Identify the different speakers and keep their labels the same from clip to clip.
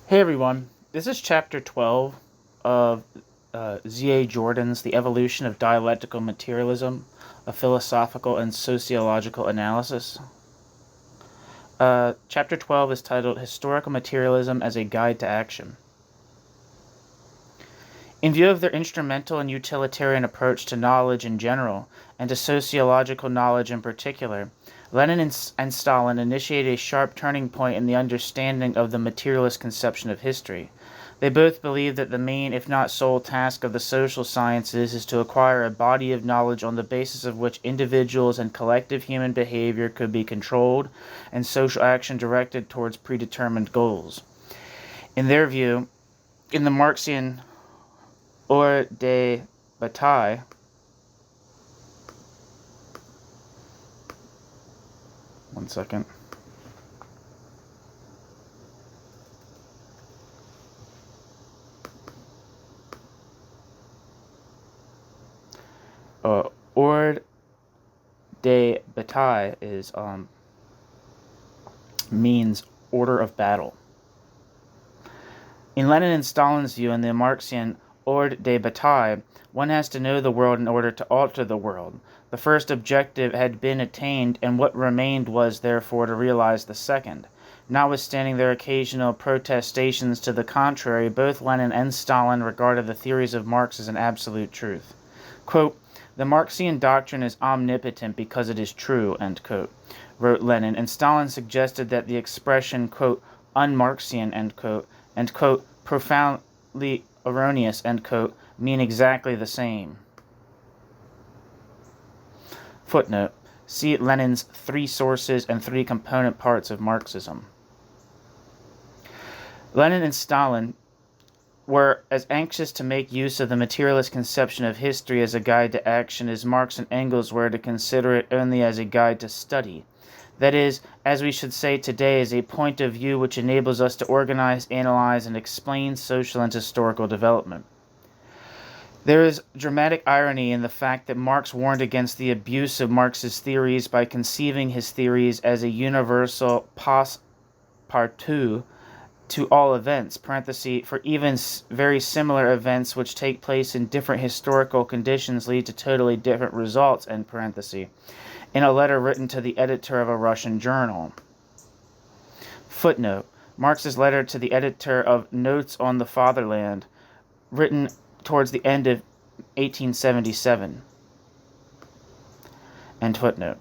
Speaker 1: Hey everyone, this is chapter 12 of Z.A. Jordan's The Evolution of Dialectical Materialism, a Philosophical and Sociological Analysis. Chapter 12 is titled Historical Materialism as a Guide to Action. In view of their instrumental and utilitarian approach to knowledge in general, and to sociological knowledge in particular, Lenin and Stalin initiated a sharp turning point in the understanding of the materialist conception of history. They both believed that the main, if not sole, task of the social sciences is to acquire a body of knowledge on the basis of which individuals and collective human behavior could be controlled and social action directed towards predetermined goals. In their view, in the Marxian Or de Bataille, one second. Ordre de Bataille is means order of battle. In Lenin and Stalin's view, in the Marxian Ordre de Bataille, one has to know the world in order to alter the world. The first objective had been attained, and what remained was, therefore, to realize the second. Notwithstanding their occasional protestations to the contrary, both Lenin and Stalin regarded the theories of Marx as an absolute truth. Quote, "The Marxian doctrine is omnipotent because it is true," end quote, wrote Lenin, and Stalin suggested that the expression, quote, "un-Marxian," end quote, "profoundly erroneous," end quote, mean exactly the same. Footnote. See Lenin's Three Sources and Three Component Parts of Marxism. Lenin and Stalin were as anxious to make use of the materialist conception of history as a guide to action as Marx and Engels were to consider it only as a guide to study. That is, as we should say today, as a point of view which enables us to organize, analyze, and explain social and historical development. There is dramatic irony in the fact that Marx warned against the abuse of Marx's theories by conceiving his theories as a universal passe-partout to all events, for even very similar events which take place in different historical conditions lead to totally different results, in a letter written to the editor of a Russian journal. Footnote. Marx's letter to the editor of Notes on the Fatherland, written towards the end of 1877. End footnote.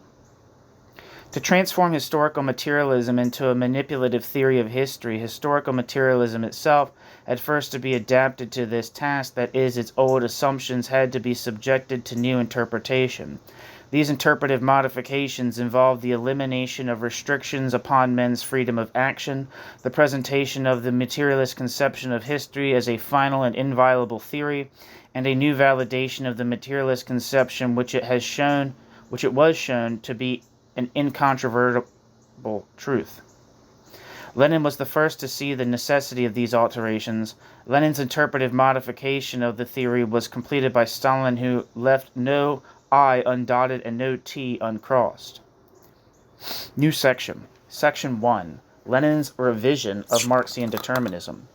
Speaker 1: To transform historical materialism into a manipulative theory of history, historical materialism itself had first to be adapted to this task, that is, its old assumptions had to be subjected to new interpretation. These interpretive modifications involved the elimination of restrictions upon men's freedom of action, the presentation of the materialist conception of history as a final and inviolable theory, and a new validation of the materialist conception which it was shown to be an incontrovertible truth. Lenin was the first to see the necessity of these alterations. Lenin's interpretive modification of the theory was completed by Stalin, who left no I undotted and no T uncrossed. New section. Section 1. Lenin's revision of Marxian determinism.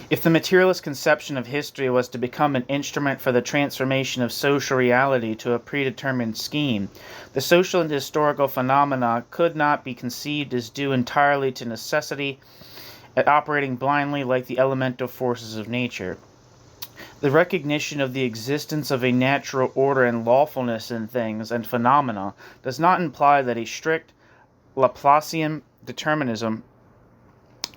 Speaker 1: If the materialist conception of history was to become an instrument for the transformation of social reality to a predetermined scheme, the social and historical phenomena could not be conceived as due entirely to necessity, operating blindly like the elemental forces of nature. The recognition of the existence of a natural order and lawfulness in things and phenomena does not imply that a strict Laplacian determinism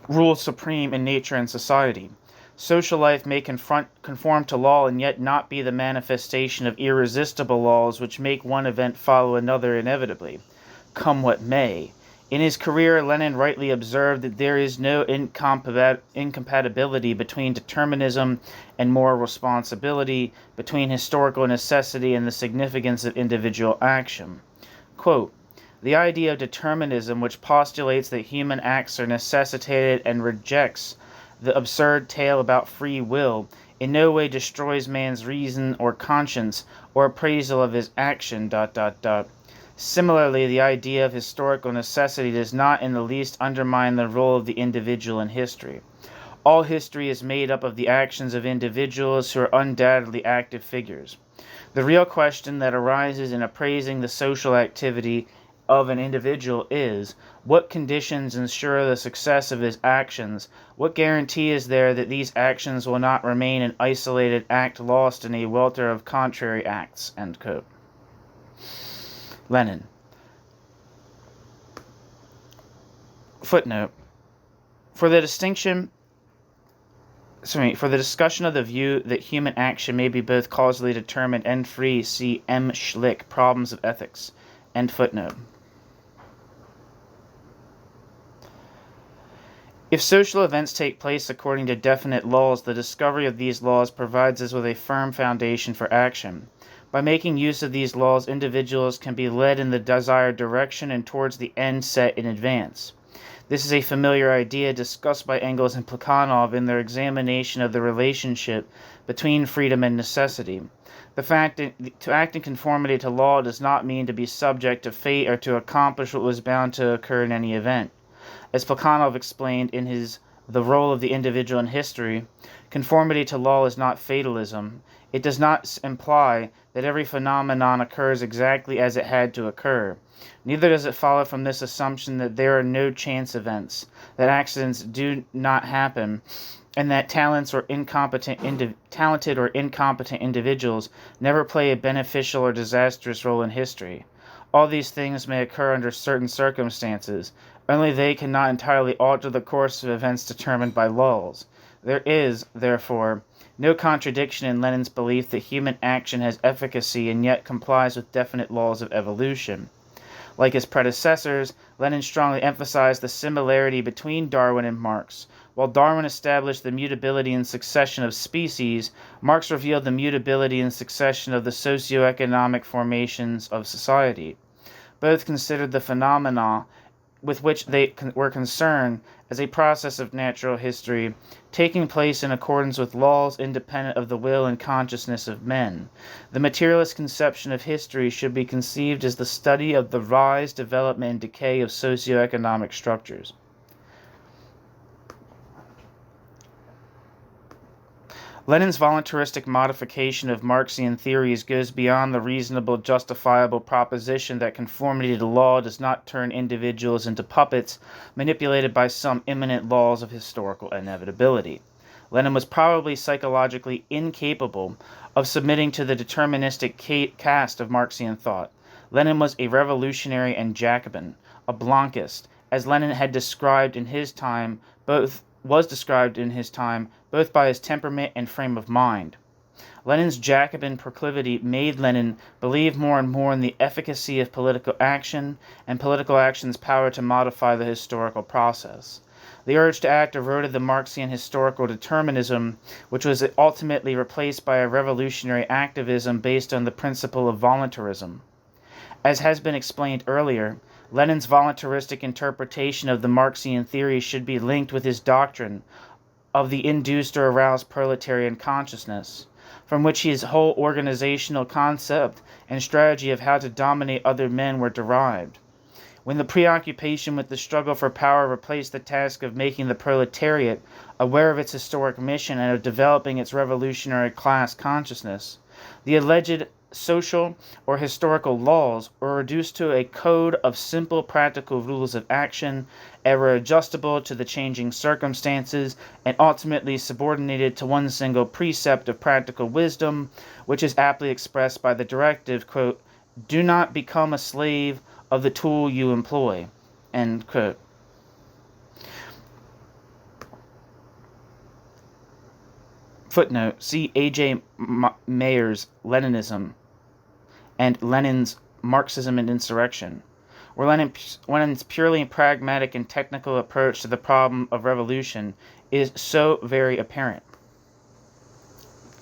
Speaker 1: rules supreme in nature and society. Social life may conform to law and yet not be the manifestation of irresistible laws which make one event follow another inevitably, come what may. In his career, Lenin rightly observed that there is no incompatibility between determinism and moral responsibility, between historical necessity and the significance of individual action. Quote, "The idea of determinism, which postulates that human acts are necessitated and rejects the absurd tale about free will, in no way destroys man's reason or conscience or appraisal of his action, ... Similarly, the idea of historical necessity does not in the least undermine the role of the individual in history. All history is made up of the actions of individuals who are undoubtedly active figures. The real question that arises in appraising the social activity of an individual is, what conditions ensure the success of his actions? What guarantee is there that these actions will not remain an isolated act lost in a welter of contrary acts? End quote. Lenin. Footnote. For the discussion of the view that human action may be both causally determined and free, see M. Schlick, Problems of Ethics. End footnote. If social events take place according to definite laws, the discovery of these laws provides us with a firm foundation for action. By making use of these laws, individuals can be led in the desired direction and towards the end set in advance. This is a familiar idea discussed by Engels and Plekhanov in their examination of the relationship between freedom and necessity. The fact that to act in conformity to law does not mean to be subject to fate or to accomplish what was bound to occur in any event. As Plekhanov explained in his The Role of the Individual in History, conformity to law is not fatalism. It does not imply that every phenomenon occurs exactly as it had to occur. Neither does it follow from this assumption that there are no chance events, that accidents do not happen, and that talented or incompetent individuals never play a beneficial or disastrous role in history. All these things may occur under certain circumstances, only they cannot entirely alter the course of events determined by laws. There is, therefore, no contradiction in Lenin's belief that human action has efficacy and yet complies with definite laws of evolution. Like his predecessors, Lenin strongly emphasized the similarity between Darwin and Marx. While Darwin established the mutability and succession of species, Marx revealed the mutability and succession of the socio-economic formations of society. Both considered the phenomena with which they were concerned as a process of natural history, taking place in accordance with laws independent of the will and consciousness of men. The materialist conception of history should be conceived as the study of the rise, development, and decay of socioeconomic structures. Lenin's voluntaristic modification of Marxian theories goes beyond the reasonable, justifiable proposition that conformity to law does not turn individuals into puppets manipulated by some immanent laws of historical inevitability. Lenin was probably psychologically incapable of submitting to the deterministic cast of Marxian thought. Lenin was a revolutionary and Jacobin, a Blanquist, as Lenin had described in his time, both by his temperament and frame of mind. Lenin's Jacobin proclivity made Lenin believe more and more in the efficacy of political action and political action's power to modify the historical process. The urge to act eroded the Marxian historical determinism, which was ultimately replaced by a revolutionary activism based on the principle of voluntarism. As has been explained earlier, Lenin's voluntaristic interpretation of the Marxian theory should be linked with his doctrine of the induced or aroused proletarian consciousness, from which his whole organizational concept and strategy of how to dominate other men were derived. When the preoccupation with the struggle for power replaced the task of making the proletariat aware of its historic mission and of developing its revolutionary class consciousness, the alleged social or historical laws were reduced to a code of simple practical rules of action, ever adjustable to the changing circumstances, and ultimately subordinated to one single precept of practical wisdom, which is aptly expressed by the directive, quote, "Do not become a slave of the tool you employ," end quote. Footnote, see A.J. Mayer's Leninism and Lenin's Marxism and Insurrection, where Lenin's purely pragmatic and technical approach to the problem of revolution is so very apparent.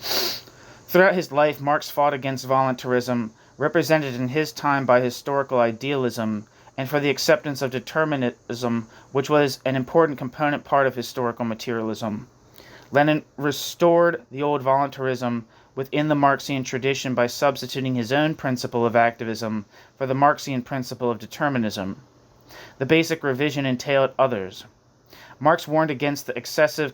Speaker 1: Throughout his life, Marx fought against voluntarism, represented in his time by historical idealism, and for the acceptance of determinism, which was an important component part of historical materialism. Lenin restored the old voluntarism within the Marxian tradition by substituting his own principle of activism for the Marxian principle of determinism. The basic revision entailed others. Marx warned against the excessive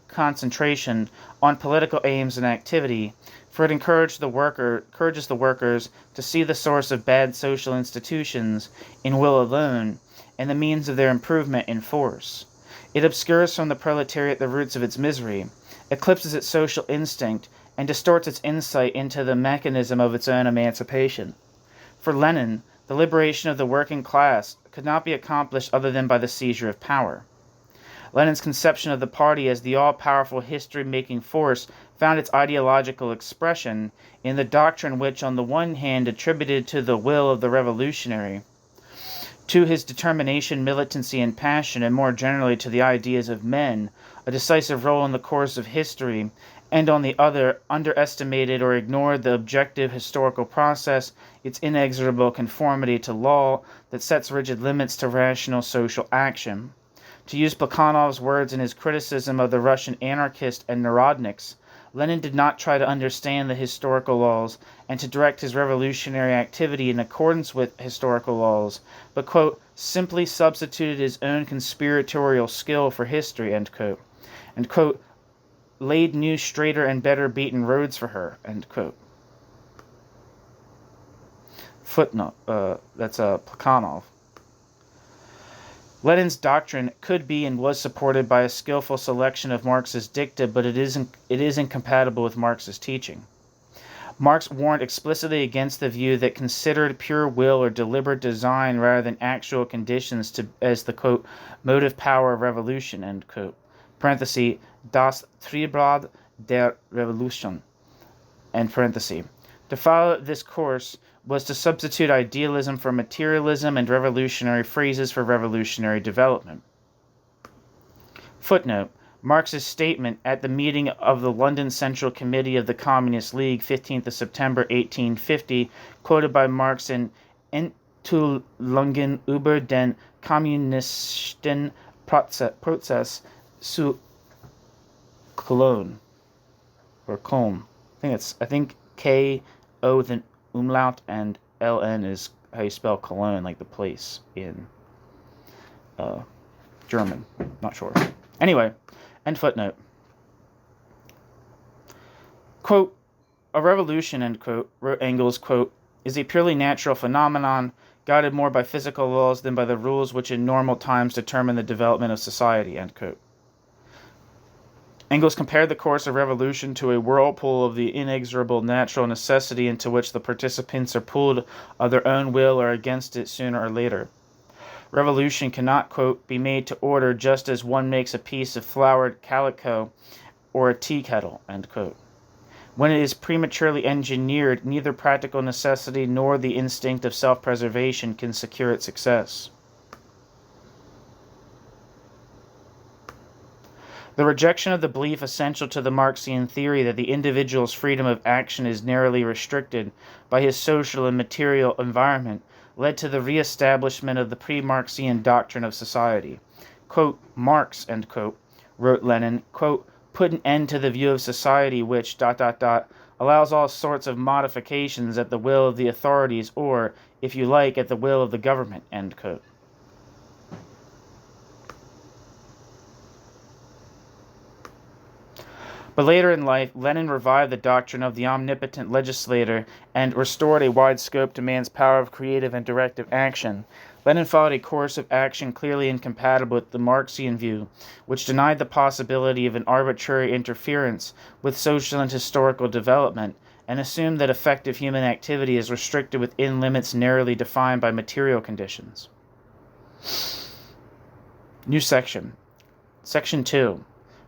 Speaker 1: concentration on political aims and activity, for it encourages the workers to see the source of bad social institutions in will alone, and the means of their improvement in force. It obscures from the proletariat the roots of its misery, eclipses its social instinct, and distorts its insight into the mechanism of its own emancipation. For Lenin, the liberation of the working class could not be accomplished other than by the seizure of power. Lenin's conception of the party as the all-powerful history-making force found its ideological expression in the doctrine which, on the one hand, attributed to the will of the revolutionary, to his determination, militancy, and passion, and more generally to the ideas of men, a decisive role in the course of history, and on the other, underestimated or ignored the objective historical process, its inexorable conformity to law that sets rigid limits to rational social action. To use Plekhanov's words in his criticism of the Russian anarchist and narodniks, Lenin did not try to understand the historical laws and to direct his revolutionary activity in accordance with historical laws, but, quote, simply substituted his own conspiratorial skill for history, end quote, and, quote, laid new, straighter, and better beaten roads for her, end quote. Footnote, that's Plekhanov. Lenin's doctrine could be and was supported by a skillful selection of Marx's dicta, but it is incompatible with Marx's teaching. Marx warned explicitly against the view that considered pure will or deliberate design rather than actual conditions as the, quote, motive power of revolution, end quote, parenthesis, das Triebrad der Revolution, end parenthesis. To follow this course was to substitute idealism for materialism and revolutionary phrases for revolutionary development. Footnote: Marx's statement at the meeting of the London Central Committee of the Communist League, 15th of September 1850, quoted by Marx in Enthüllungen über den kommunistischen Prozess zu Cologne, or Köln. I think K-O with an umlaut and L-N is how you spell Cologne, like the place in German. Not sure. Anyway, end footnote. Quote, a revolution, end quote, wrote Engels, quote, is a purely natural phenomenon, guided more by physical laws than by the rules which in normal times determine the development of society, end quote. Engels compared the course of revolution to a whirlpool of the inexorable natural necessity into which the participants are pulled of their own will or against it sooner or later. Revolution cannot, quote, be made to order just as one makes a piece of flowered calico or a tea kettle, end quote. When it is prematurely engineered, neither practical necessity nor the instinct of self-preservation can secure its success. The rejection of the belief essential to the Marxian theory that the individual's freedom of action is narrowly restricted by his social and material environment led to the re-establishment of the pre-Marxian doctrine of society. Quote, Marx, end quote, wrote Lenin, quote, put an end to the view of society which, ... allows all sorts of modifications at the will of the authorities or, if you like, at the will of the government, end quote. But later in life, Lenin revived the doctrine of the omnipotent legislator and restored a wide scope to man's power of creative and directive action. Lenin followed a course of action clearly incompatible with the Marxian view, which denied the possibility of an arbitrary interference with social and historical development, and assumed that effective human activity is restricted within limits narrowly defined by material conditions. New section. Section 2.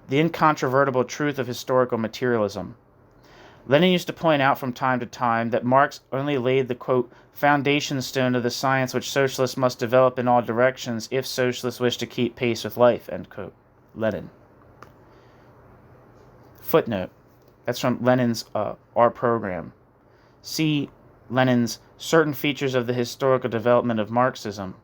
Speaker 1: The incontrovertible truth of historical materialism. Lenin used to point out from time to time that Marx only laid the, quote, foundation stone of the science which socialists must develop in all directions if socialists wish to keep pace with life, end quote. Lenin. Footnote. That's from Lenin's Our Program. See Lenin's Certain Features of the Historical Development of Marxism.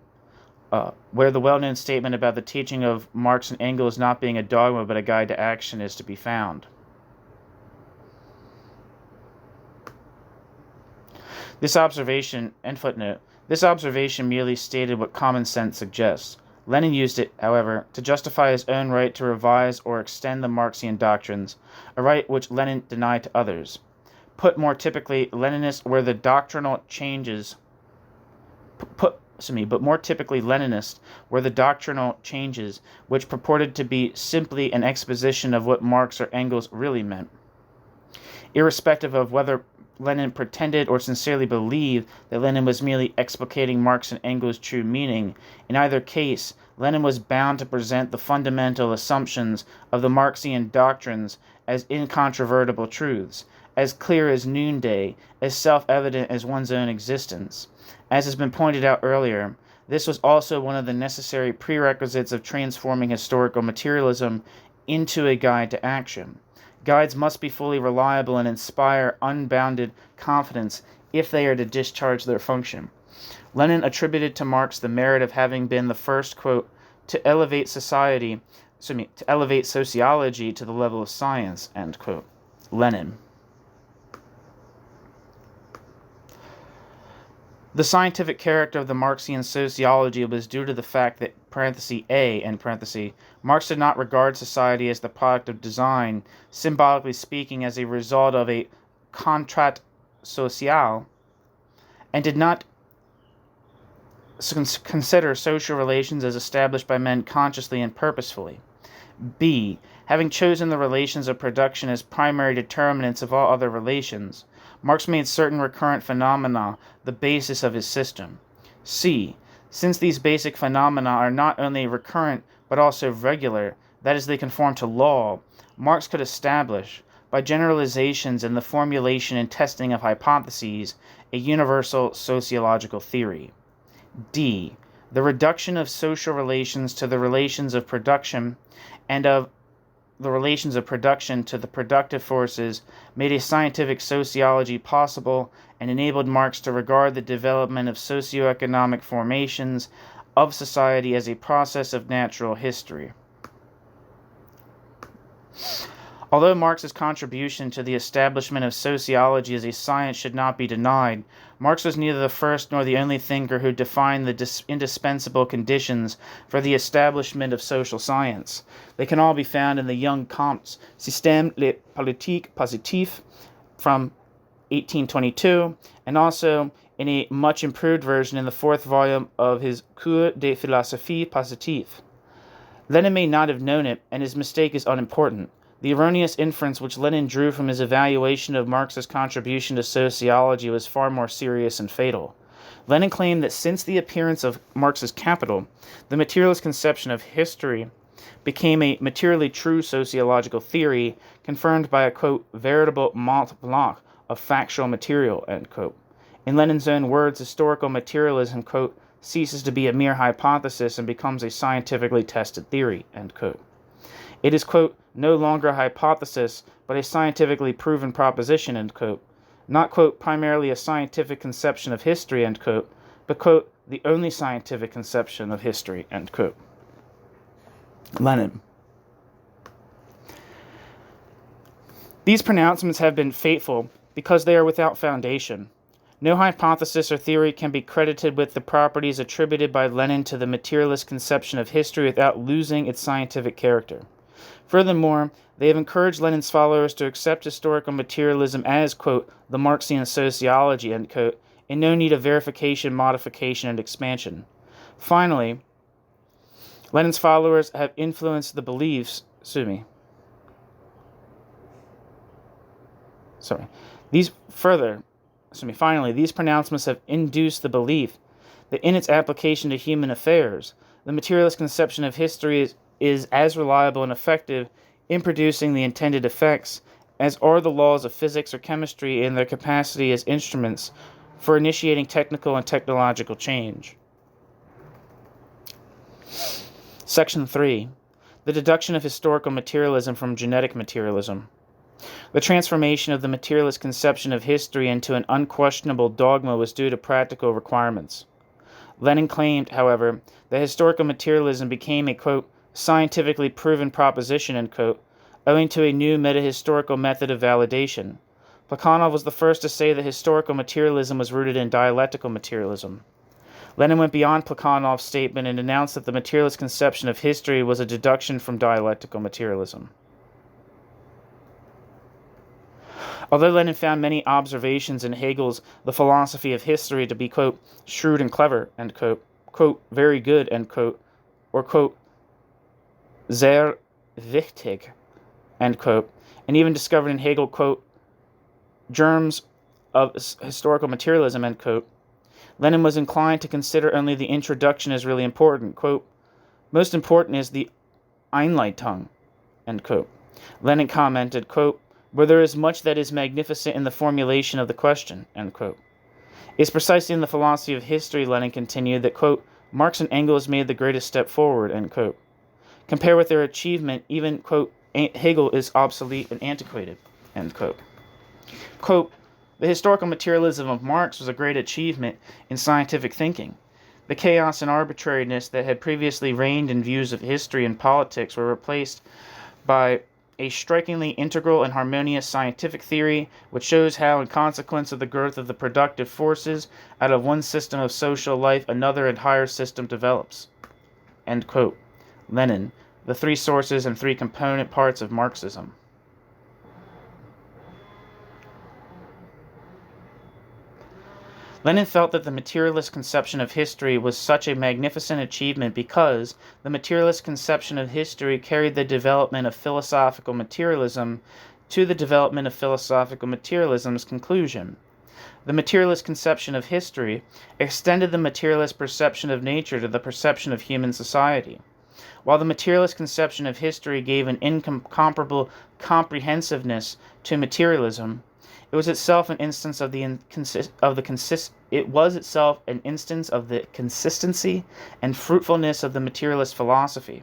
Speaker 1: where the well-known statement about the teaching of Marx and Engels not being a dogma but a guide to action is to be found. This observation, end footnote, this observation merely stated what common sense suggests. Lenin used it, however, to justify his own right to revise or extend the Marxian doctrines, a right which Lenin denied to others. Put more typically, Leninists were the doctrinal changes which purported to be simply an exposition of what Marx or Engels really meant. Irrespective of whether Lenin pretended or sincerely believed that Lenin was merely explicating Marx and Engels' true meaning, in either case, Lenin was bound to present the fundamental assumptions of the Marxian doctrines as incontrovertible truths, as clear as noonday, as self-evident as one's own existence. As has been pointed out earlier, this was also one of the necessary prerequisites of transforming historical materialism into a guide to action. Guides must be fully reliable and inspire unbounded confidence if they are to discharge their function. Lenin attributed to Marx the merit of having been the first, quote, to elevate sociology to the level of science, end quote. Lenin. The scientific character of the Marxian sociology was due to the fact that, Marx did not regard society as the product of design, symbolically speaking as a result of a contrat social, and did not consider social relations as established by men consciously and purposefully. B. Having chosen the relations of production as primary determinants of all other relations, Marx made certain recurrent phenomena the basis of his system. C. Since these basic phenomena are not only recurrent but also regular, that is, they conform to law, Marx could establish, by generalizations and the formulation and testing of hypotheses, a universal sociological theory. D. The reduction of social relations to the relations of production and of the relations of production to the productive forces made a scientific sociology possible and enabled Marx to regard the development of socioeconomic formations of society as a process of natural history. Although Marx's contribution to the establishment of sociology as a science should not be denied, Marx was neither the first nor the only thinker who defined the indispensable conditions for the establishment of social science. They can all be found in the young Comte's Système politique positif from 1822, and also in a much improved version in the fourth volume of his Cours de philosophie positive. Lenin may not have known it, and his mistake is unimportant. The erroneous inference which Lenin drew from his evaluation of Marx's contribution to sociology was far more serious and fatal. Lenin claimed that since the appearance of Marx's Capital, the materialist conception of history became a materially true sociological theory confirmed by a, quote, veritable Mont Blanc of factual material, end quote. In Lenin's own words, historical materialism, quote, ceases to be a mere hypothesis and becomes a scientifically tested theory, end quote. It is, quote, no longer a hypothesis, but a scientifically proven proposition, end quote. Not, quote, primarily a scientific conception of history, end quote, but, quote, the only scientific conception of history, end quote. Lenin. These pronouncements have been fateful because they are without foundation. No hypothesis or theory can be credited with the properties attributed by Lenin to the materialist conception of history without losing its scientific character. Furthermore, they have encouraged Lenin's followers to accept historical materialism as, quote, the Marxian sociology, end quote, in no need of verification, modification, and expansion. Finally, Lenin's followers have influenced the beliefs, Finally, these pronouncements have induced the belief that in its application to human affairs, the materialist conception of history is as reliable and effective in producing the intended effects as are the laws of physics or chemistry in their capacity as instruments for initiating technical and technological change. Section 3. The deduction of historical materialism from genetic materialism. The transformation of the materialist conception of history into an unquestionable dogma was due to practical requirements. Lenin claimed, however, that historical materialism became a, quote, scientifically proven proposition, end quote, owing to a new metahistorical method of validation. Plekhanov was the first to say that historical materialism was rooted in dialectical materialism. Lenin went beyond Plekhanov's statement and announced that the materialist conception of history was a deduction from dialectical materialism. Although Lenin found many observations in Hegel's The Philosophy of History to be, quote, shrewd and clever, end quote, very good, end quote, or, quote, sehr wichtig, end quote, and even discovered in Hegel, quote, germs of historical materialism, end quote, Lenin was inclined to consider only the introduction as really important. Quote, most important is the Einleitung, end quote. Lenin commented, quote, where there is much that is magnificent in the formulation of the question, end quote. It's precisely in the philosophy of history, Lenin continued, that, quote, Marx and Engels made the greatest step forward, end quote. Compare with their achievement, even, quote, Hegel is obsolete and antiquated, end quote. Quote, the historical materialism of Marx was a great achievement in scientific thinking. The chaos and arbitrariness that had previously reigned in views of history and politics were replaced by a strikingly integral and harmonious scientific theory, which shows how, in consequence of the growth of the productive forces, out of one system of social life, another and higher system develops. End quote. Lenin, The Three Sources and Three Component Parts of Marxism. Lenin felt that the materialist conception of history was such a magnificent achievement because the materialist conception of history carried the development of philosophical materialism to the development of philosophical materialism's conclusion. The materialist conception of history extended the materialist perception of nature to the perception of human society. While the materialist conception of history gave an incomparable comprehensiveness to materialism, it was itself an instance of the consistency and fruitfulness of the materialist philosophy.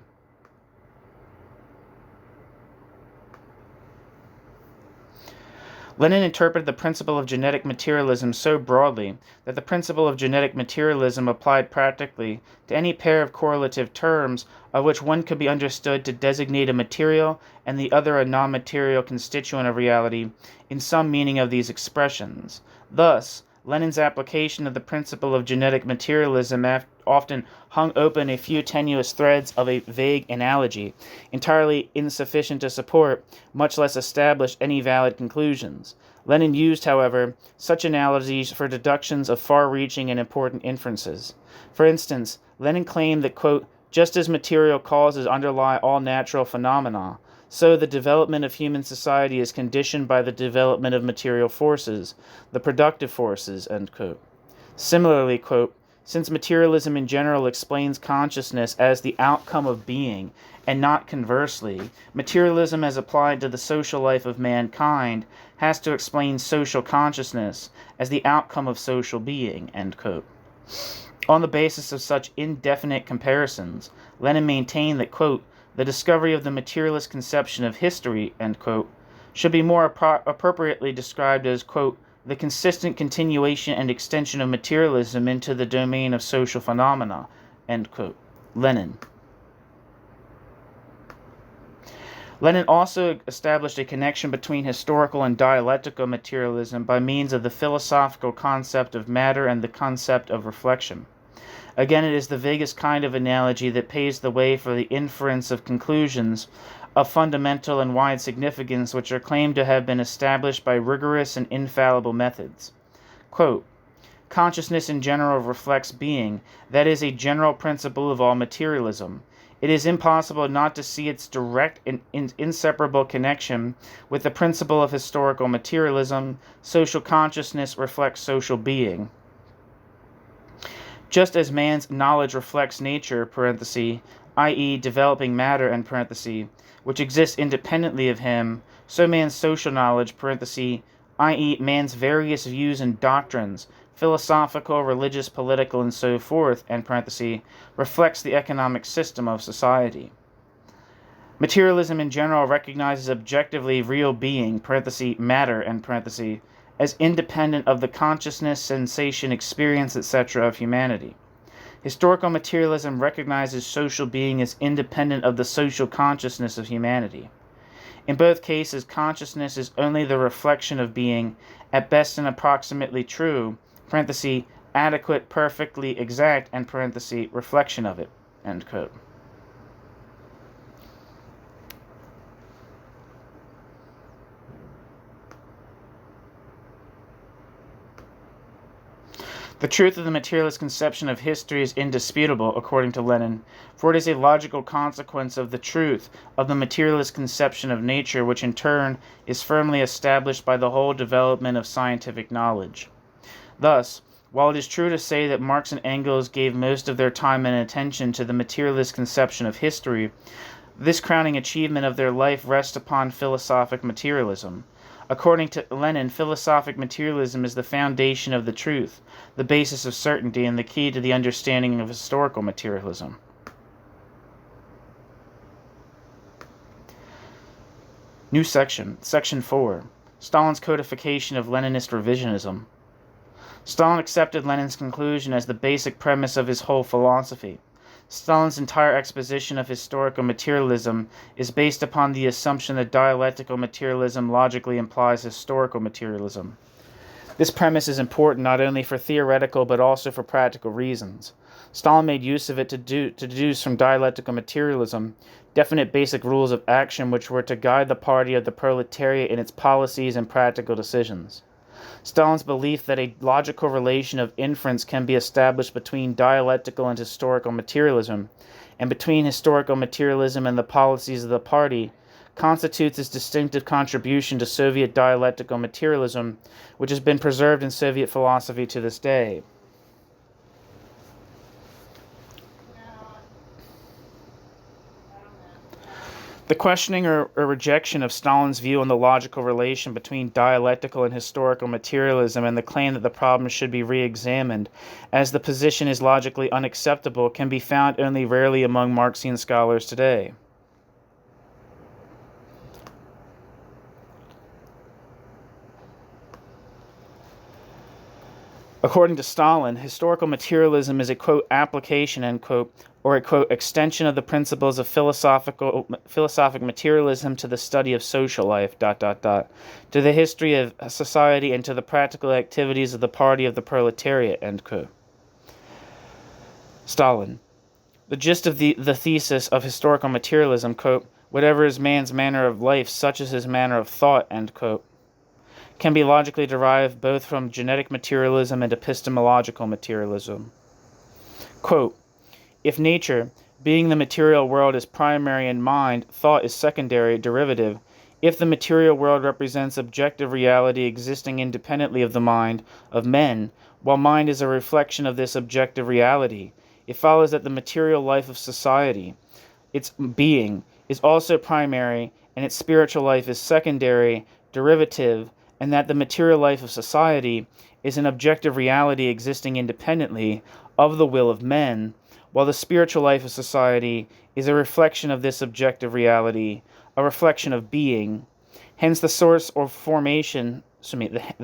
Speaker 1: Lenin interpreted the principle of genetic materialism so broadly that the principle of genetic materialism applied practically to any pair of correlative terms of which one could be understood to designate a material and the other a non-material constituent of reality in some meaning of these expressions. Thus, Lenin's application of the principle of genetic materialism often hung open a few tenuous threads of a vague analogy, entirely insufficient to support, much less establish, any valid conclusions. Lenin used, however, such analogies for deductions of far-reaching and important inferences. For instance, Lenin claimed that, quote, just as material causes underlie all natural phenomena, so the development of human society is conditioned by the development of material forces, the productive forces, end quote. Similarly, quote, since materialism in general explains consciousness as the outcome of being, and not conversely, materialism as applied to the social life of mankind has to explain social consciousness as the outcome of social being, end quote. On the basis of such indefinite comparisons, Lenin maintained that, quote, the discovery of the materialist conception of history, end quote, should be more appropriately described as, quote, the consistent continuation and extension of materialism into the domain of social phenomena, end quote. Lenin. Lenin also established a connection between historical and dialectical materialism by means of the philosophical concept of matter and the concept of reflection. Again, it is the vaguest kind of analogy that paves the way for the inference of conclusions of fundamental and wide significance which are claimed to have been established by rigorous and infallible methods. Quote, consciousness in general reflects being, that is a general principle of all materialism. It is impossible not to see its direct and inseparable connection with the principle of historical materialism. Social consciousness reflects social being. Just as man's knowledge reflects nature, i.e. developing matter, which exists independently of him, so man's social knowledge, i.e. man's various views and doctrines, philosophical, religious, political, and so forth, reflects the economic system of society. Materialism in general recognizes objectively real being, matter, as independent of the consciousness, sensation, experience, etc. of humanity. Historical materialism recognizes social being as independent of the social consciousness of humanity. In both cases, consciousness is only the reflection of being, at best and approximately true, parenthesis, adequate, perfectly exact, and parenthesis, reflection of it, end quote. The truth of the materialist conception of history is indisputable, according to Lenin, for it is a logical consequence of the truth of the materialist conception of nature, which in turn is firmly established by the whole development of scientific knowledge. Thus, while it is true to say that Marx and Engels gave most of their time and attention to the materialist conception of history, this crowning achievement of their life rests upon philosophic materialism. According to Lenin, philosophic materialism is the foundation of the truth, the basis of certainty, and the key to the understanding of historical materialism. New section, Section 4. Stalin's codification of Leninist revisionism. Stalin accepted Lenin's conclusion as the basic premise of his whole philosophy. Stalin's entire exposition of historical materialism is based upon the assumption that dialectical materialism logically implies historical materialism. This premise is important not only for theoretical but also for practical reasons. Stalin made use of it to deduce from dialectical materialism definite basic rules of action which were to guide the party of the proletariat in its policies and practical decisions. Stalin's belief that a logical relation of inference can be established between dialectical and historical materialism, and between historical materialism and the policies of the party, constitutes its distinctive contribution to Soviet dialectical materialism, which has been preserved in Soviet philosophy to this day. The questioning or rejection of Stalin's view on the logical relation between dialectical and historical materialism and the claim that the problem should be re-examined as the position is logically unacceptable can be found only rarely among Marxian scholars today. According to Stalin, historical materialism is a, quote, application, end quote, or a, quote, extension of the principles of philosophic materialism to the study of social life, to the history of society and to the practical activities of the party of the proletariat, end quote. Stalin. The gist of the thesis of historical materialism, quote, whatever is man's manner of life, such is his manner of thought, end quote, can be logically derived both from genetic materialism and epistemological materialism. Quote, if nature, being the material world, is primary in mind, thought is secondary, derivative. If the material world represents objective reality existing independently of the mind of men, while mind is a reflection of this objective reality, it follows that the material life of society, its being, is also primary, and its spiritual life is secondary, derivative, and that the material life of society is an objective reality existing independently of the will of men, while the spiritual life of society is a reflection of this objective reality, a reflection of being. Hence the source of formation of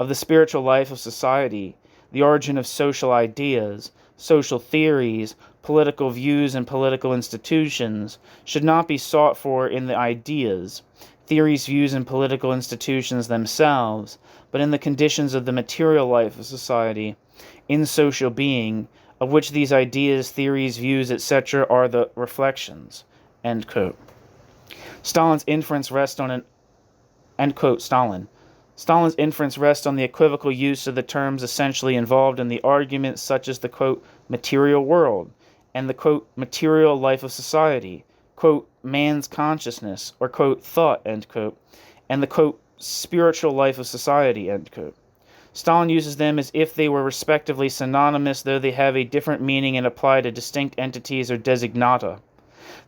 Speaker 1: the spiritual life of society, the origin of social ideas, social theories, political views, and political institutions, should not be sought for in the ideas, theories, views, and political institutions themselves, but in the conditions of the material life of society, in social being, of which these ideas, theories, views, etc. are the reflections. End quote. Stalin's inference rests on Stalin's inference rests on the equivocal use of the terms essentially involved in the argument, such as the, quote, material world, and the, quote, material life of society, quote, man's consciousness, or, quote, thought, end quote, and the, quote, spiritual life of society, end quote. Stalin uses them as if they were respectively synonymous, though they have a different meaning and apply to distinct entities or designata.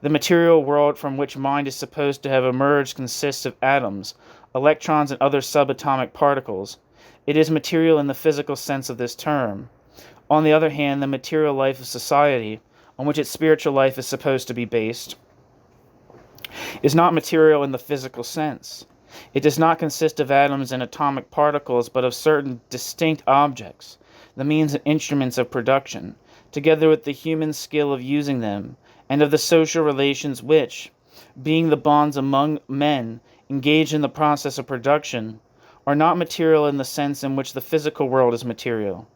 Speaker 1: The material world from which mind is supposed to have emerged consists of atoms, electrons, and other subatomic particles. It is material in the physical sense of this term. On the other hand, the material life of society, on which its spiritual life is supposed to be based, is not material in the physical sense. It does not consist of atoms and atomic particles, but of certain distinct objects. the means and instruments of production, together with the human skill of using them, and of the social relations which, being the bonds among men engaged in the process of production, are not material in the sense in which the physical world is material.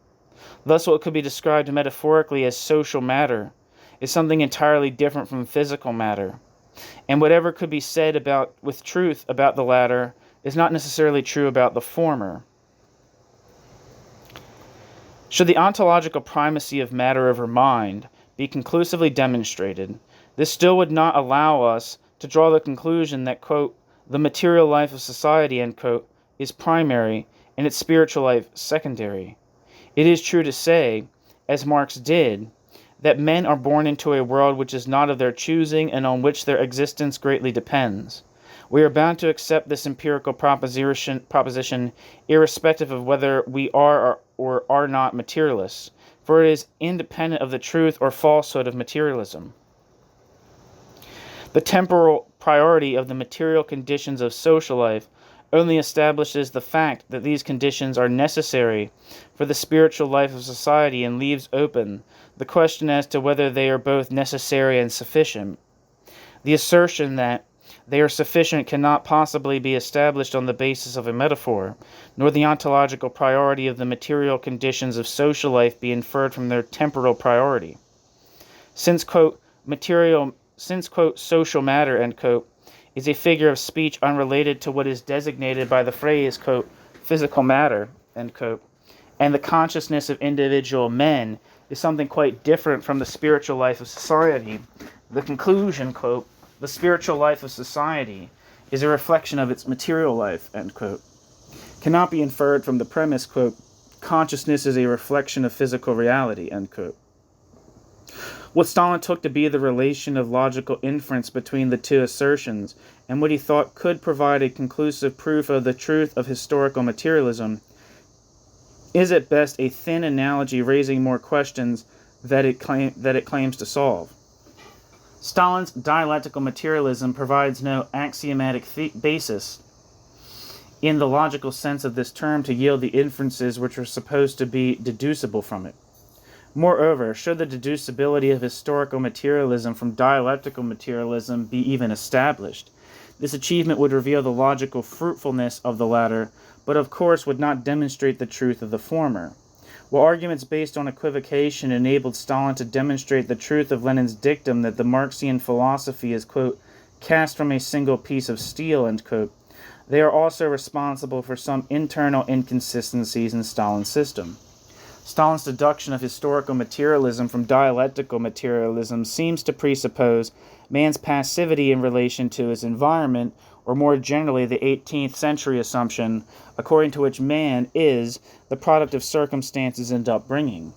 Speaker 1: Thus, what could be described metaphorically as social matter is something entirely different from physical matter, and whatever could be said with truth about the latter is not necessarily true about the former. Should the ontological primacy of matter over mind be conclusively demonstrated, this still would not allow us to draw the conclusion that, quote, the material life of society, end quote, is primary and its spiritual life secondary. It is true to say, as Marx did, that men are born into a world which is not of their choosing and on which their existence greatly depends. We are bound to accept this empirical proposition irrespective of whether we are or are not materialists, for it is independent of the truth or falsehood of materialism. The temporal priority of the material conditions of social life only establishes the fact that these conditions are necessary for the spiritual life of society and leaves open the question as to whether they are both necessary and sufficient. The assertion that they are sufficient cannot possibly be established on the basis of a metaphor, nor the ontological priority of the material conditions of social life be inferred from their temporal priority. Since, quote, social matter, end quote, is a figure of speech unrelated to what is designated by the phrase, quote, physical matter, end quote, and the consciousness of individual men is something quite different from the spiritual life of society. The conclusion, quote, the spiritual life of society is a reflection of its material life, end quote, cannot be inferred from the premise, quote, consciousness is a reflection of physical reality, end quote. What Stalin took to be the relation of logical inference between the two assertions, and what he thought could provide a conclusive proof of the truth of historical materialism, is at best a thin analogy raising more questions that it claims to solve. Stalin's dialectical materialism provides no axiomatic basis in the logical sense of this term to yield the inferences which are supposed to be deducible from it. Moreover, should the deducibility of historical materialism from dialectical materialism be even established, this achievement would reveal the logical fruitfulness of the latter, but of course would not demonstrate the truth of the former. While arguments based on equivocation enabled Stalin to demonstrate the truth of Lenin's dictum that the Marxian philosophy is, quote, cast from a single piece of steel, end quote, they are also responsible for some internal inconsistencies in Stalin's system. Stalin's deduction of historical materialism from dialectical materialism seems to presuppose man's passivity in relation to his environment, or more generally the 18th century assumption, according to which man is the product of circumstances and upbringing.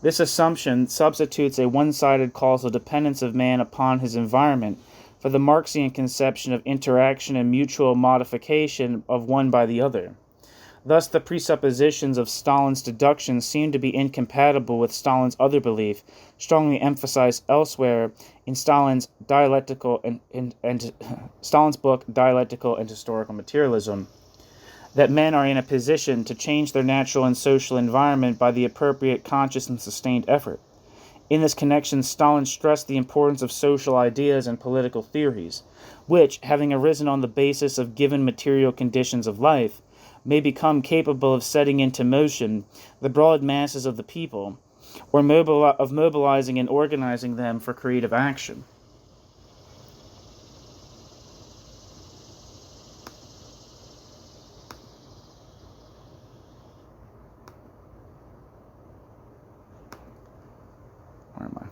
Speaker 1: This assumption substitutes a one-sided causal dependence of man upon his environment for the Marxian conception of interaction and mutual modification of one by the other. Thus, the presuppositions of Stalin's deduction seem to be incompatible with Stalin's other belief, strongly emphasized elsewhere in Stalin's Stalin's book Dialectical and Historical Materialism, that men are in a position to change their natural and social environment by the appropriate conscious and sustained effort. In this connection, Stalin stressed the importance of social ideas and political theories, which, having arisen on the basis of given material conditions of life, may become capable of setting into motion the broad masses of the people, or of mobilizing and organizing them for creative action. Where am I?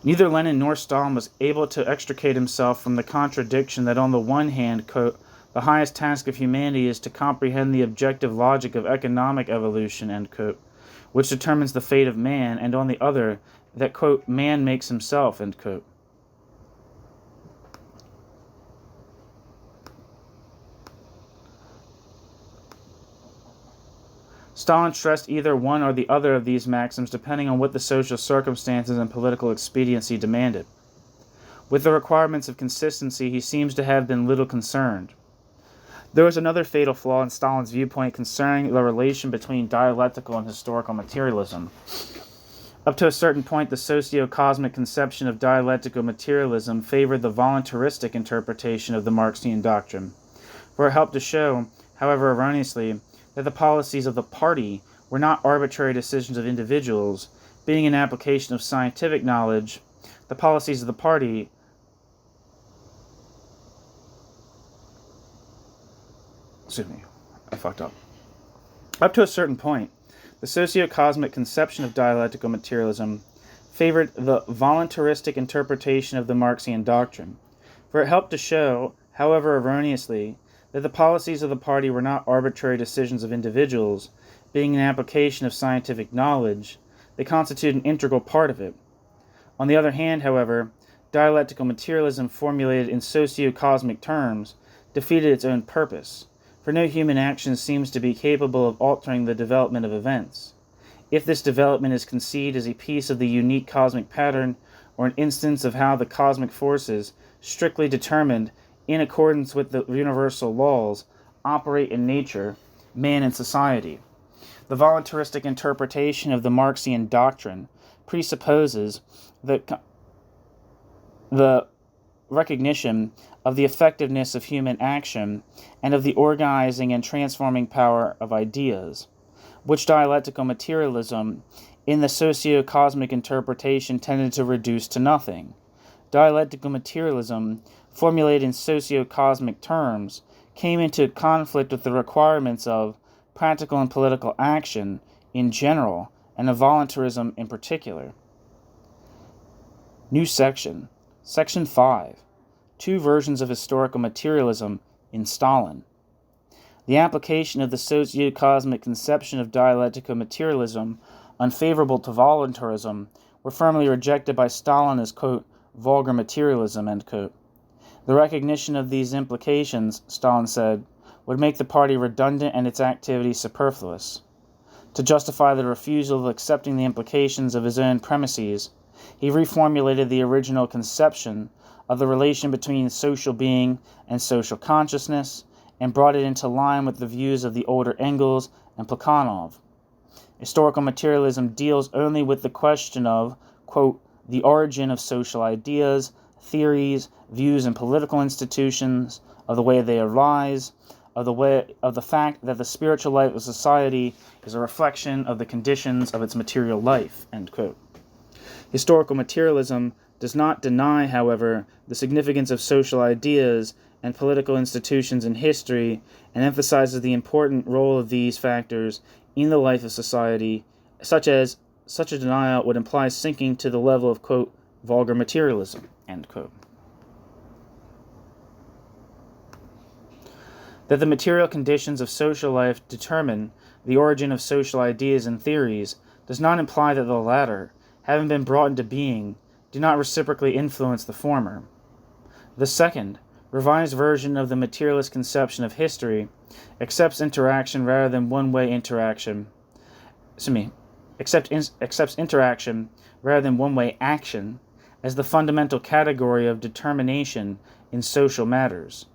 Speaker 1: Neither Lenin nor Stalin was able to extricate himself from the contradiction that on the one hand, quote, the highest task of humanity is to comprehend the objective logic of economic evolution, end quote, which determines the fate of man, and on the other, that, quote, man makes himself, end quote. Stalin stressed either one or the other of these maxims depending on what the social circumstances and political expediency demanded. With the requirements of consistency, he seems to have been little concerned. There was another fatal flaw in Stalin's viewpoint concerning the relation between dialectical and historical materialism. Up to a certain point, the socio-cosmic conception of dialectical materialism favored the voluntaristic interpretation of the Marxian doctrine, for it helped to show, however erroneously, that the policies of the party were not arbitrary decisions of individuals. Being an application of scientific knowledge, the policies of the party Up to a certain point, the socio-cosmic conception of dialectical materialism favored the voluntaristic interpretation of the Marxian doctrine, for it helped to show, however erroneously, that the policies of the party were not arbitrary decisions of individuals. Being an application of scientific knowledge, they constitute an integral part of it. On the other hand, however, dialectical materialism formulated in socio-cosmic terms defeated its own purpose, for no human action seems to be capable of altering the development of events. If this development is conceived as a piece of the unique cosmic pattern, or an instance of how the cosmic forces, strictly determined in accordance with the universal laws, operate in nature, man, and society. The voluntaristic interpretation of the Marxian doctrine presupposes the recognition of the effectiveness of human action and of the organizing and transforming power of ideas, which dialectical materialism in the socio-cosmic interpretation tended to reduce to nothing. Dialectical materialism, formulated in socio-cosmic terms, came into conflict with the requirements of practical and political action in general and of voluntarism in particular. New section. Section 5. Two versions of historical materialism in Stalin. The application of the socio-cosmic conception of dialectical materialism, unfavorable to voluntarism, were firmly rejected by Stalin as, quote, vulgar materialism, end quote. The recognition of these implications, Stalin said, would make the party redundant and its activities superfluous. To justify the refusal of accepting the implications of his own premises, he reformulated the original conception of the relation between social being and social consciousness, and brought it into line with the views of the older Engels and Plekhanov. Historical materialism deals only with the question of, quote, the origin of social ideas, theories, views, and political institutions, of the way they arise, of the fact that the spiritual life of society is a reflection of the conditions of its material life, end quote. Historical materialism does not deny, however, the significance of social ideas and political institutions in history, and emphasizes the important role of these factors in the life of society, such a denial would imply sinking to the level of, quote, vulgar materialism, end quote. That the material conditions of social life determine the origin of social ideas and theories does not imply that the latter, having been brought into being, do not reciprocally influence the former. The second, revised version of the materialist conception of history accepts interaction rather than one-way interaction. Accepts interaction rather than one-way action as the fundamental category of determination in social matters.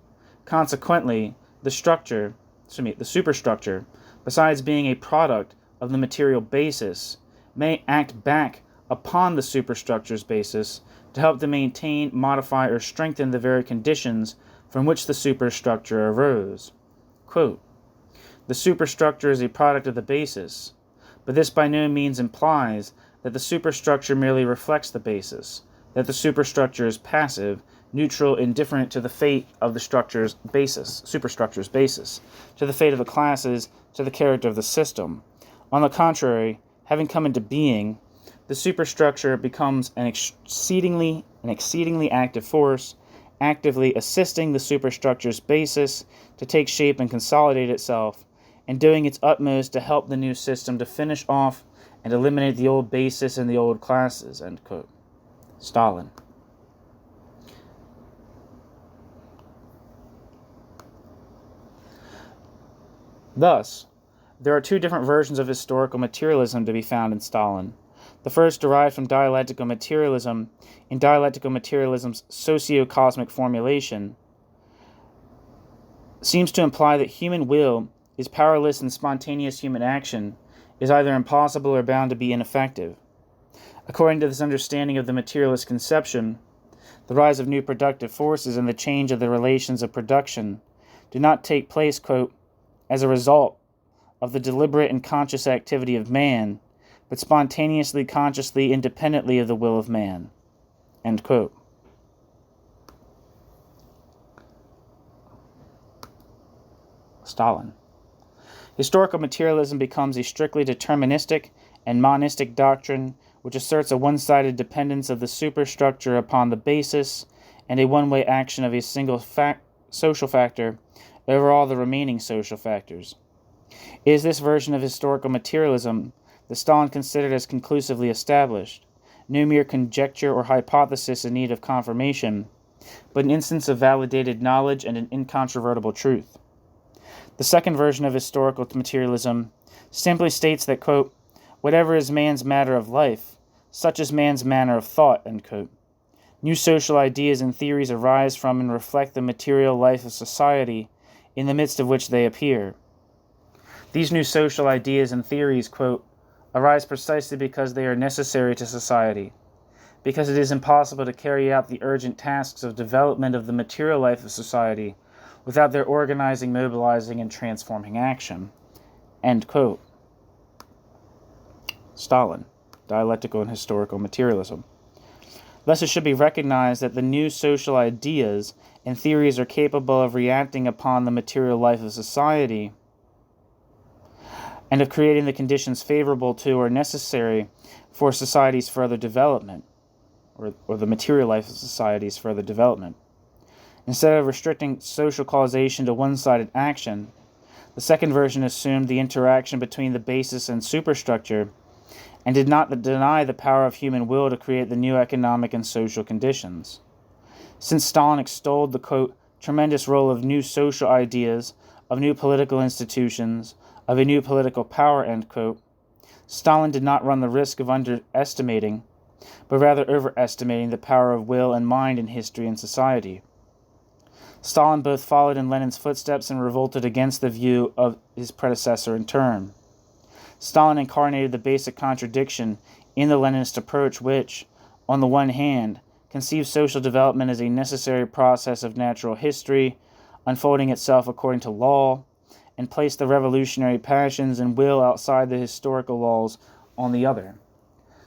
Speaker 1: Consequently, the superstructure, besides being a product of the material basis, may act back upon the superstructure's basis to help to maintain, modify, or strengthen the very conditions from which the superstructure arose. Quote, the superstructure is a product of the basis, but this by no means implies that the superstructure merely reflects the basis, that the superstructure is passive, neutral, indifferent to the fate of the superstructure's basis, to the fate of the classes, to the character of the system. On the contrary, having come into being, the superstructure becomes an exceedingly active force, actively assisting the superstructure's basis to take shape and consolidate itself, and doing its utmost to help the new system to finish off and eliminate the old basis and the old classes, end quote. Stalin. Thus, There are two different versions of historical materialism to be found in Stalin. The first, derived from dialectical materialism, in dialectical materialism's socio-cosmic formulation, seems to imply that human will is powerless and spontaneous human action is either impossible or bound to be ineffective. According to this understanding of the materialist conception, the rise of new productive forces and the change of the relations of production do not take place, quote, as a result of the deliberate and conscious activity of man, but spontaneously, consciously, independently of the will of man, end quote. Stalin. Historical materialism becomes a strictly deterministic and monistic doctrine which asserts a one-sided dependence of the superstructure upon the basis and a one-way action of a single social factor over all the remaining social factors. It is this version of historical materialism that Stalin considered as conclusively established, no mere conjecture or hypothesis in need of confirmation, but an instance of validated knowledge and an incontrovertible truth. The second version of historical materialism simply states that, quote, whatever is man's matter of life, such is man's manner of thought, end quote. New social ideas and theories arise from and reflect the material life of society in the midst of which they appear. These new social ideas and theories, quote, arise precisely because they are necessary to society, because it is impossible to carry out the urgent tasks of development of the material life of society without their organizing, mobilizing, and transforming action. End quote. Stalin, Dialectical and Historical Materialism. Thus it should be recognized that the new social ideas and theories are capable of reacting upon the material life of society and of creating the conditions favorable to or necessary for society's further development, or the material life of society's further development. Instead of restricting social causation to one-sided action, the second version assumed the interaction between the basis and superstructure and did not deny the power of human will to create the new economic and social conditions. Since Stalin extolled the, quote, tremendous role of new social ideas, of new political institutions, of a new political power, end quote, Stalin did not run the risk of underestimating, but rather overestimating the power of will and mind in history and society. Stalin both followed in Lenin's footsteps and revolted against the view of his predecessor in turn. Stalin incarnated the basic contradiction in the Leninist approach which, on the one hand, conceives social development as a necessary process of natural history, unfolding itself according to law, and placed the revolutionary passions and will outside the historical laws on the other.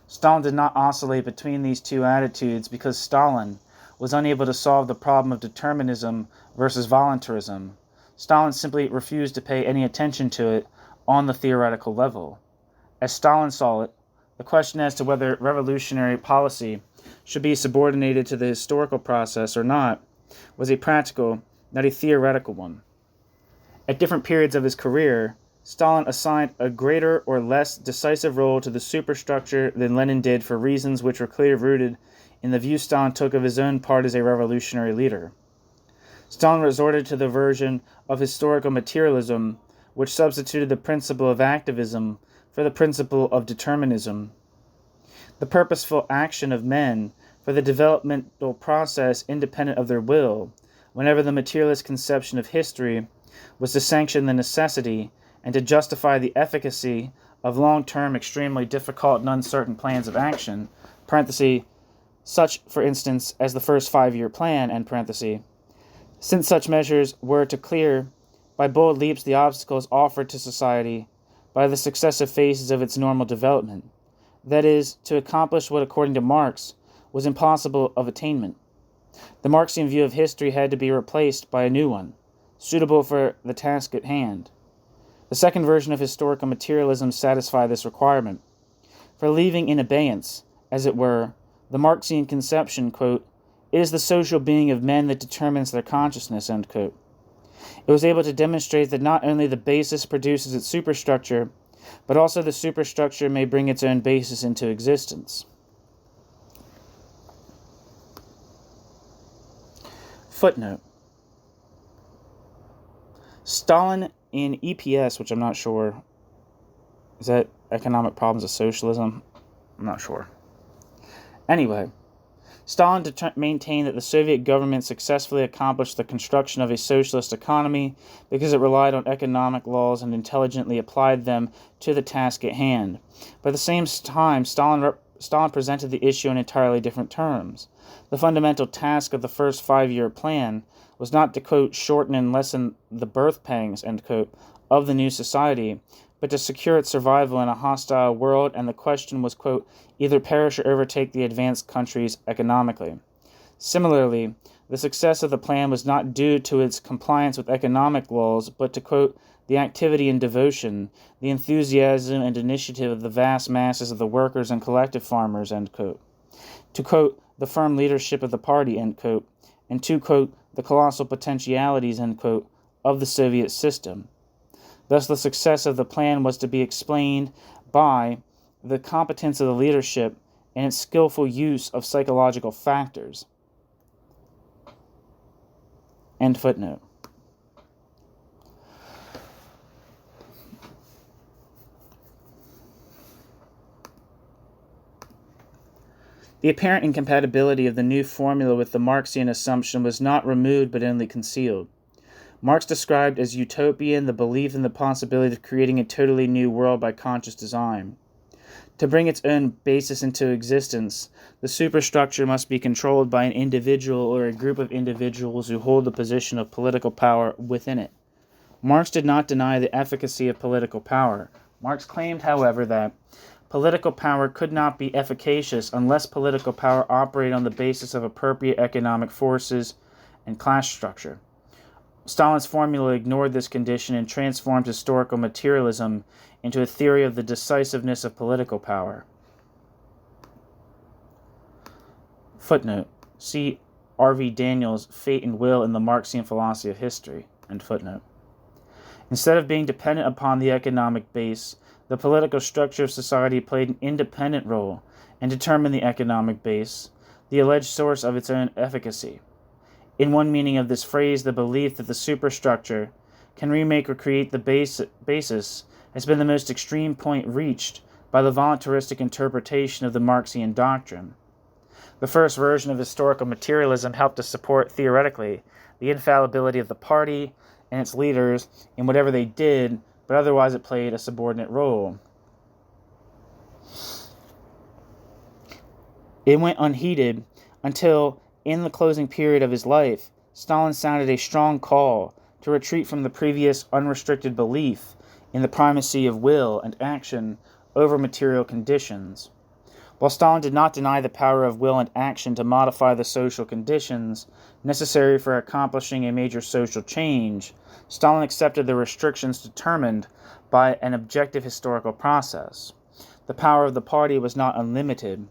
Speaker 1: Stalin did not oscillate between these two attitudes because Stalin was unable to solve the problem of determinism versus voluntarism. Stalin simply refused to pay any attention to it on the theoretical level. As Stalin saw it, the question as to whether revolutionary policy should be subordinated to the historical process or not was a practical, not a theoretical one. At different periods of his career, Stalin assigned a greater or less decisive role to the superstructure than Lenin did for reasons which were clearly rooted in the view Stalin took of his own part as a revolutionary leader. Stalin resorted to the version of historical materialism which substituted the principle of activism for the principle of determinism. The purposeful action of men for the developmental process independent of their will, whenever the materialist conception of history was to sanction the necessity and to justify the efficacy of long-term, extremely difficult and uncertain plans of action, parenthesis, such, for instance, as the first 5-year plan, end parenthesis, since such measures were to clear by bold leaps the obstacles offered to society by the successive phases of its normal development, that is, to accomplish what, according to Marx, was impossible of attainment. The Marxian view of history had to be replaced by a new one, suitable for the task at hand. The second version of historical materialism satisfied this requirement, for leaving in abeyance, as it were, the Marxian conception, quote, it is the social being of men that determines their consciousness, end quote. It was able to demonstrate that not only the basis produces its superstructure, but also the superstructure may bring its own basis into existence. Footnote. Stalin in EPS, which I'm not sure Is that Economic Problems of Socialism? I'm not sure. Anyway, Stalin maintained that the Soviet government successfully accomplished the construction of a socialist economy because it relied on economic laws and intelligently applied them to the task at hand. But at the same time, Stalin presented the issue in entirely different terms. The fundamental task of the first 5-year plan was not to, quote, shorten and lessen the birth pangs, end quote, of the new society, but to secure its survival in a hostile world, and the question was, quote, either perish or overtake the advanced countries economically. Similarly, the success of the plan was not due to its compliance with economic laws, but to, quote, the activity and devotion, the enthusiasm and initiative of the vast masses of the workers and collective farmers, end quote. To, quote, the firm leadership of the party, end quote, and to, quote, the colossal potentialities, end quote, of the Soviet system. Thus, the success of the plan was to be explained by the competence of the leadership and its skillful use of psychological factors. End footnote. The apparent incompatibility of the new formula with the Marxian assumption was not removed but only concealed. Marx described as utopian the belief in the possibility of creating a totally new world by conscious design. To bring its own basis into existence, the superstructure must be controlled by an individual or a group of individuals who hold the position of political power within it. Marx did not deny the efficacy of political power. Marx claimed, however, that political power could not be efficacious unless political power operated on the basis of appropriate economic forces and class structure. Stalin's formula ignored this condition and transformed historical materialism into a theory of the decisiveness of political power. Footnote. See R.V. Daniels' Fate and Will in the Marxian Philosophy of History. End footnote. Instead of being dependent upon the economic base, the political structure of society played an independent role and determined the economic base, the alleged source of its own efficacy. In one meaning of this phrase, the belief that the superstructure can remake or create the basis has been the most extreme point reached by the voluntaristic interpretation of the Marxian doctrine. The first version of historical materialism helped to support theoretically the infallibility of the party and its leaders in whatever they did, but otherwise it played a subordinate role. It went unheeded until, in the closing period of his life, Stalin sounded a strong call to retreat from the previous unrestricted belief in the primacy of will and action over material conditions. While Stalin did not deny the power of will and action to modify the social conditions necessary for accomplishing a major social change, Stalin accepted the restrictions determined by an objective historical process. The power of the party was not unlimited.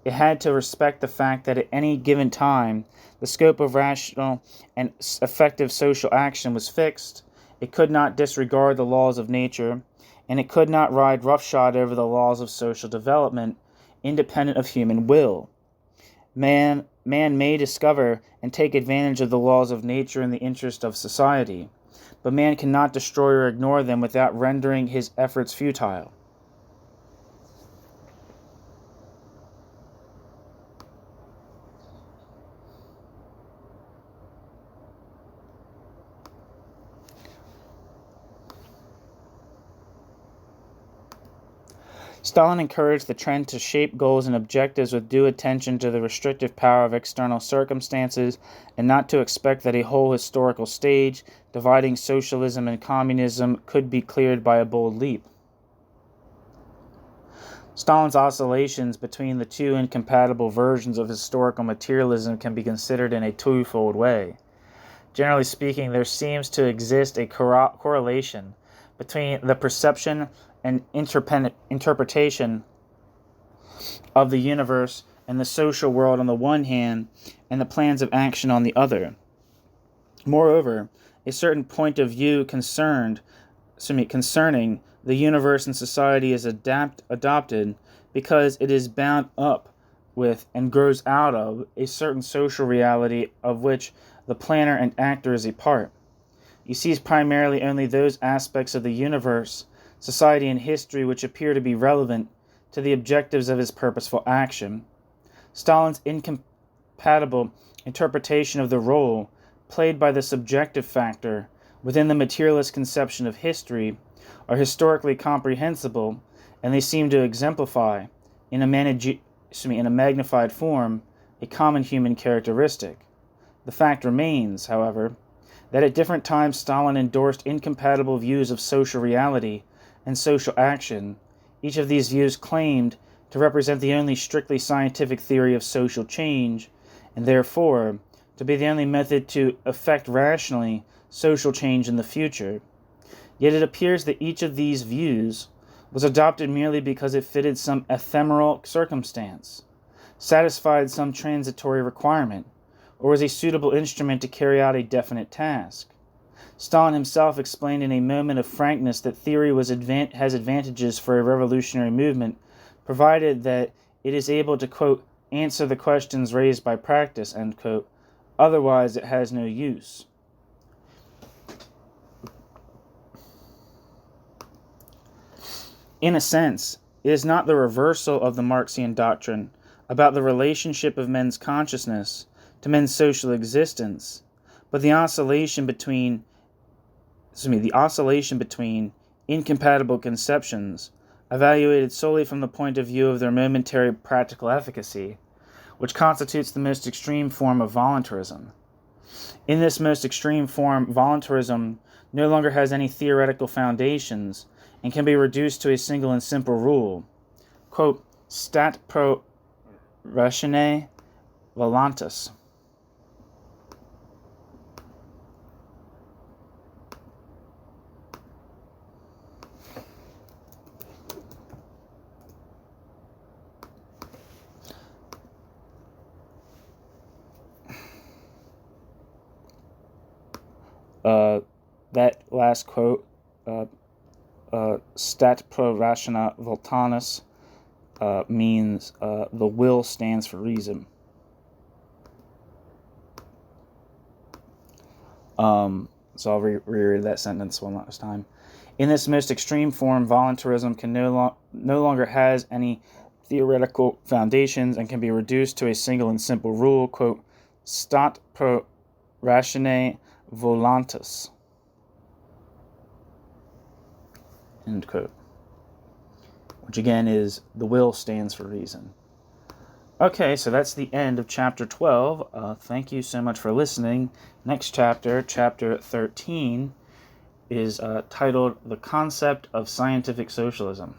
Speaker 1: It had to respect the fact that at any given time, the scope of rational and effective social action was fixed. It could not disregard the laws of nature, and it could not ride roughshod over the laws of social development, independent of human will. Man may discover and take advantage of the laws of nature in the interest of society, but man cannot destroy or ignore them without rendering his efforts futile. Stalin encouraged the trend to shape goals and objectives with due attention to the restrictive power of external circumstances and not to expect that a whole historical stage, dividing socialism and communism, could be cleared by a bold leap. Stalin's oscillations between the two incompatible versions of historical materialism can be considered in a twofold way. Generally speaking, there seems to exist a correlation between the perception and interpretation of the universe and the social world on the one hand, and the plans of action on the other. Moreover, a certain point of view concerning the universe and society is adopted because it is bound up with and grows out of a certain social reality of which the planner and actor is a part. He sees primarily only those aspects of the universe society, and history which appear to be relevant to the objectives of his purposeful action. Stalin's incompatible interpretation of the role played by the subjective factor within the materialist conception of history are historically comprehensible, and they seem to exemplify, in a magnified form, a common human characteristic. The fact remains, however, that at different times Stalin endorsed incompatible views of social reality and social action. Each of these views claimed to represent the only strictly scientific theory of social change, and therefore to be the only method to effect rationally social change in the future. Yet it appears that each of these views was adopted merely because it fitted some ephemeral circumstance, satisfied some transitory requirement, or was a suitable instrument to carry out a definite task. Stalin himself explained in a moment of frankness that theory has advantages for a revolutionary movement, provided that it is able to, quote, answer the questions raised by practice, end quote. Otherwise it has no use. In a sense, it is not the reversal of the Marxian doctrine about the relationship of men's consciousness to men's social existence, but the oscillation between incompatible conceptions, evaluated solely from the point of view of their momentary practical efficacy, which constitutes the most extreme form of voluntarism. In this most extreme form, voluntarism no longer has any theoretical foundations and can be reduced to a single and simple rule, quote, stat pro ratione voluntas. That last quote, stat pro ratione voluntas, means the will stands for reason. So I'll reread that sentence one last time. In this most extreme form, voluntarism can no longer has any theoretical foundations and can be reduced to a single and simple rule, quote, stat pro ratione voluntas, end quote, which again is the will stands for reason. Okay, so that's the end of chapter 12. Thank you so much for listening. Next chapter, chapter 13, is titled The Concept of Scientific Socialism.